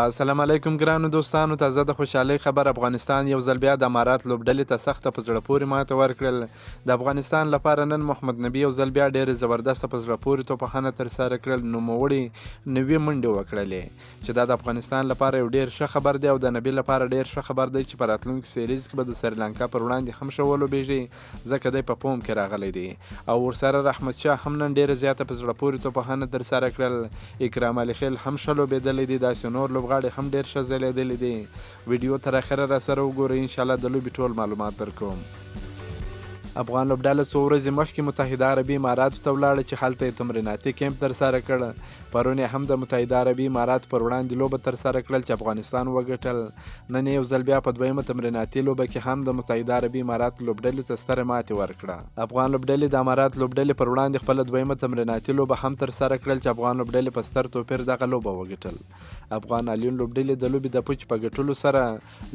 السلام علیکم ګرانو دوستانو، تازه د خوشحالۍ خبر. افغانستان یو ځل بیا د امارات لوبډلې ته سخته په زړه پورې ماته ورکړل. د افغانستان لپاره نن محمد نبي یو ځل بیا ډېرې زبردسته په زړه پورې توپخانه ترسره کړل. نوموړي 90 منډې وکړلې چې دا د افغانستان لپاره یو ډېر ښه خبر دی او د نبي لپاره ډېر ښه خبر دی چې په راتلونکي سیریز کې به د سریلانکا پر وړاندې هم ښه ولوبېږي، ځکه دی په فوم کې راغلی دی. او ورسره رحمت شاه هم نن ډېره زیاته په زړه پورې توپخانه ترسره کړل. اکرام علي خیل هم ښه لوبېدلی دی، داسې نور لوبغاړي هم ډېر ښه ځلېدلي دي. ویډیو تر اخره راسره وګورئ، انشاءالله د لوبې ټول معلومات درکوم. افغان لوبډله څو ورځې مخکې متحده عربي اماراتو ته ولاړه چې هلته یې تمریناتي کیمپ ترسره کړ. پرون یې هم د متحده عربي اماراتو پر وړاندې لوبه ترسره کړل چې افغانستان وګټل. نن یو ځل بیا په دویمه تمریناتي لوبه کې هم د متحده عربي اماراتو لوبډلې ته ستره ماتې ورکړه. افغان لوبډلې د امارات لوبډلې پر وړاندې خپله دویمه تمریناتي لوبه هم ترسره کړل چې افغان لوبډلې په ستر توپیر دغه لوبه وګټل. افغان الین لوبډلې د لوبې د پوچ په ګټلو سره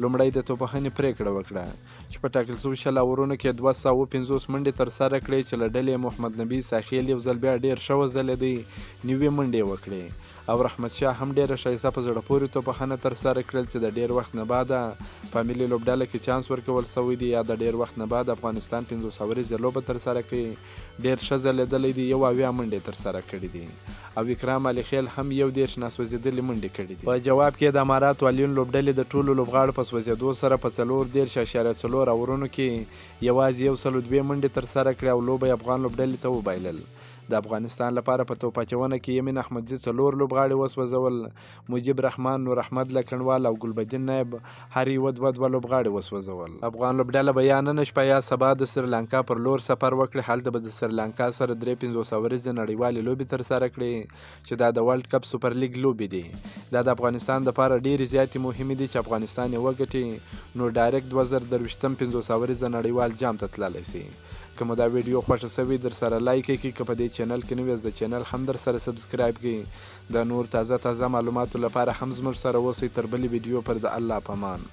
لومړی د توپخانې پرېکړه وکړه چې په ټاکل شوي 100 اورونو کې 250 منډې ترسره کړې چې له ډلې محمد نبي ساخیل یو ځل بیا ډېر ښه وځلېدی، 90 منډې وکړې. او رحمت شاه هم ډېره ښایسته په زړه پورې توپخانه ترسره کړل چې د ډېر وخت نه بعده په ملي لوبډله کې چانس ورکول سوی دی یا د ډېر وخت نه بعد افغانستان 500 ورځې لوبه ترسره کړي. ډېر ښه ځلېدلی دی، 71 منډې ترسره کړي دي. او اکرام علي خیل هم 1 ناسوځېدلې منډې کړي دي. په جواب کې د امارات والین لوبډلې د ټولو لوبغاړو په سوځېدو سره په 4.4 اورونو کې یوازې 102 منډې ترسره کړې او لوبه یې افغان لوبډلې ته وبایلل. د افغانستان لپاره په توپ اچونه کې یمین احمدزي 4 لوبغاړي وسوځول، مجیب رحمان، نور احمد لکنوال او ګلبدین نایب هر یو 2 لوبغاړي وسوځول. افغان لوبډله به یا نن شپه یا سبا د سریلانکا پر لور سفر وکړي. هلته به د سریلانکا سره 500 ورځې نړیوالې لوبې ترسره کړي چې دا د ورلډ کپ سوپر لیګ لوبې دي. دا د افغانستان لپاره ډېرې زیاتې مهمې دي چې افغانستان یې وګټي نو ډایرکټ 2023 500 ورځې نړیوال جام ته تللی سي. که مو دا ویډیو خوښه سوي در سره لایک کړئ، که په دې چینل کې نوی یاست د چینل هم در سره سبسکرایب کړئ. د نور تازه معلوماتو لپاره هم زموږ سره اوسئ. تر بلې ویډیو پر د الله په امان.